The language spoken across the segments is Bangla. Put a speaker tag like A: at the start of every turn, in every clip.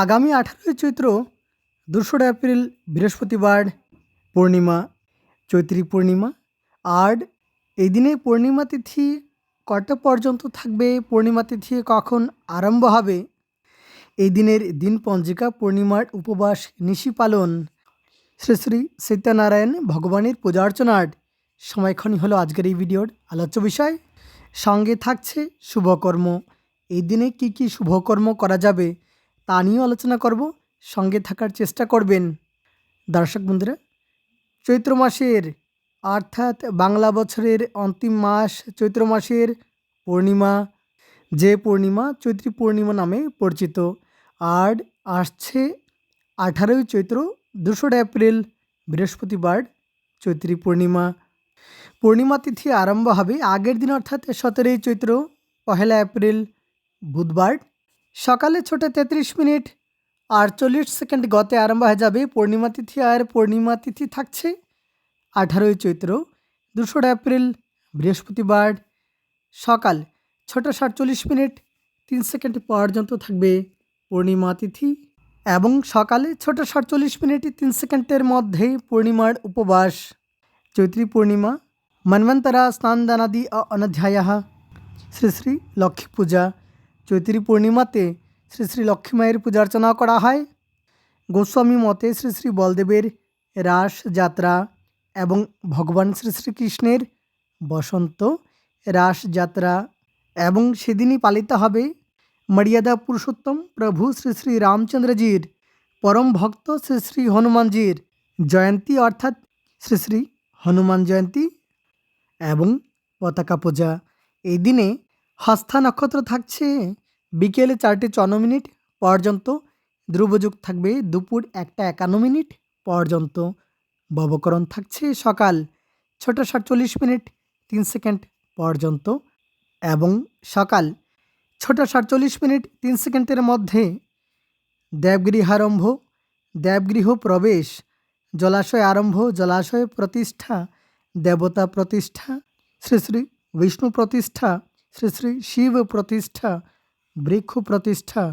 A: আগামী 18ই চৈত্র 2রা এপ্রিল বৃহস্পতিবার পূর্ণিমা, চৈত্রী পূর্ণিমা। আর এই দিনে পূর্ণিমা তিথি কটা পর্যন্ত থাকবে, পূর্ণিমা তিথি কখন আরম্ভ হবে, এই দিনের দিন পঞ্জিকা, পূর্ণিমার উপবাস, নিশি পালন, শ্রী শ্রী সত্যনারায়ণ ভগবানের পূজা অর্চনার সময়ক্ষণই হলো আজকের এই ভিডিওর আলোচ্য বিষয়। সঙ্গে থাকছে শুভকর্ম। এই দিনে কি কি শুভকর্ম করা যাবে তা নিয়েও আলোচনা করব, সঙ্গে থাকার চেষ্টা করবেন। দর্শক বন্ধুরা, চৈত্র মাসের অর্থাৎ বাংলা বছরের অন্তিম মাস চৈত্র মাসের পূর্ণিমা, যে পূর্ণিমা চৈত্রী পূর্ণিমা নামে পরিচিত, আর আসছে 18ই চৈত্র 2রা এপ্রিল বৃহস্পতিবার চৈত্রী পূর্ণিমা। পূর্ণিমা তিথি আরম্ভ হবে আগের দিন অর্থাৎ 17ই চৈত্র 1 এপ্রিল বুধবার সকালে 6টা 33 মিনিট 48 সেকেন্ড গতে আরম্ভ হয়ে যাবে পূর্ণিমা তিথি। আর পূর্ণিমা তিথি থাকছে 18ই চৈত্র 2রা এপ্রিল বৃহস্পতিবার সকাল 6টা 47 মিনিট 3 সেকেন্ড পর্যন্ত থাকবে পূর্ণিমা তিথি, এবং সকালে 6টা 47 মিনিট 3 সেকেন্ডের মধ্যে পূর্ণিমার উপবাস। চৈত্রী পূর্ণিমা মন্বন্তরা স্নানদানাদি অনধ্যায় শ্রী শ্রী লক্ষ্মী পূজা। চৈত্রী পূর্ণিমাতে শ্রী শ্রী লক্ষ্মী মায়ের পূজা অর্চনা করা হয়। গোস্বামী মতে শ্রী শ্রী বলদেবের রাস যাত্রা এবং ভগবান শ্রী শ্রীকৃষ্ণের বসন্ত রাস যাত্রা, এবং সেদিনই পালিত হবে মর্যাদা পুরুষোত্তম প্রভু শ্রী শ্রী রামচন্দ্রজির পরম ভক্ত শ্রী শ্রী হনুমানজির জয়ন্তী, অর্থাৎ শ্রী শ্রী হনুমান জয়ন্তী এবং পতাকা পূজা। এই দিনে হস্তা নক্ষত্র থাকছে বিকেলে 4টে 54 মিনিট পর্যন্ত, ধ্রুবযুগ থাকবে দুপুর 1টা 51 মিনিট পর্যন্ত, ববকরণ থাকছে সকাল 6টা 47 মিনিট 3 সেকেন্ড পর্যন্ত, এবং সকাল 6টা 47 মিনিট 3 সেকেন্ডের মধ্যে দেবগৃহারম্ভ, দেবগৃহ প্রবেশ, জলাশয় আরম্ভ, জলাশয় প্রতিষ্ঠা, দেবতা প্রতিষ্ঠা, শ্রী শ্রী বিষ্ণু প্রতিষ্ঠা, শ্রী শ্রী শিব প্রতিষ্ঠা, বৃক্ষ প্রতিষ্ঠা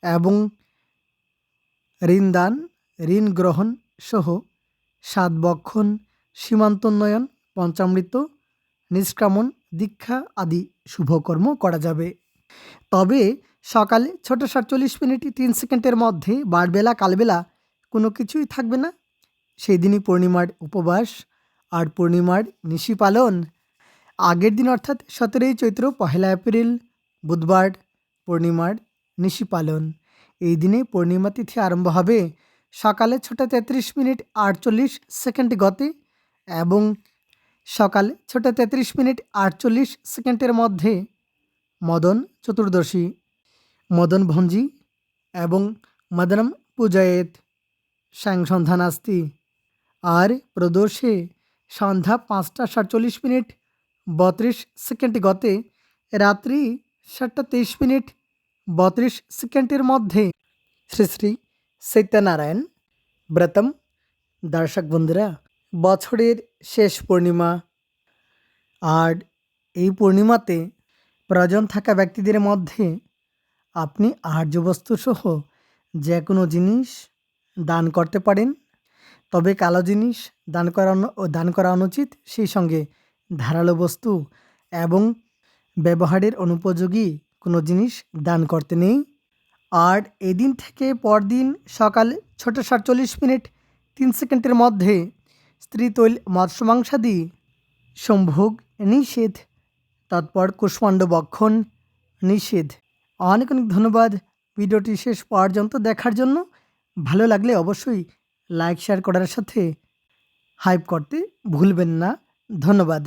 A: এবং ঋণদান, ঋণ গ্রহণ সহ 7 বক্ষণ, সীমান্তোন্নয়ন, পঞ্চামৃত নিষ্কামন, দীক্ষা আদি শুভকর্ম করা যাবে। তবে সকালে 6টা 47 মিনিট 3 সেকেন্ডের মধ্যে বারবেলা কালবেলা কোনো কিছুই থাকবে না, সেই দিনই পূর্ণিমার উপবাস আর পূর্ণিমার নিশি পালন। আগের দিন অর্থাৎ 17ই চৈত্র 1 এপ্রিল বুধবার পূর্ণিমার নিশি পালন। এই দিনে পূর্ণিমা তিথি আরম্ভ হবে সকালে 6টা 33 মিনিট 48 সেকেন্ড গতে, এবং সকালে 6টা 33 মিনিট 48 সেকেন্ডের মধ্যে মদন চতুর্দশী, মদন ভঞ্জি এবং মদনম পূজয়েত সায়ংসন্ধ্যা নাস্তি। আর প্রদোষে সন্ধ্যা 5টা 47 মিনিট 32 সেকেন্ড গতে, রাত্রি 7টা 23 মিনিট 32 সেকেন্ডের মধ্যে শ্রী শ্রী সত্যনারায়ণ ব্রতম। দর্শক বন্ধুরা, বছরের শেষ পূর্ণিমা, আর এই পূর্ণিমাতে প্রয়োজন থাকা ব্যক্তিদের মধ্যে আপনি আহার্য বস্তু সহ যে কোনো জিনিস দান করতে পারেন, তবে কালো জিনিস দান করা অনুচিত, সেই সঙ্গে ধারালো বস্তু এবং ব্যবহারের অনুপযোগী কোনো জিনিস দান করতে নেই। আর এদিন থেকে পরদিন সকাল 6টা 47 মিনিট 3 সেকেন্ডের মধ্যে স্ত্রী তৈল মৎস্য মাংসাদি সম্ভোগ নিষেধ, তৎপর কুষ্মাণ্ড বক্ষণ নিষেধ। অনেক অনেক ধন্যবাদ ভিডিওটি শেষ পর্যন্ত দেখার জন্য। ভালো লাগলে অবশ্যই লাইক শেয়ার করার সাথে হাইপ করতে ভুলবেন না। ধন্যবাদ।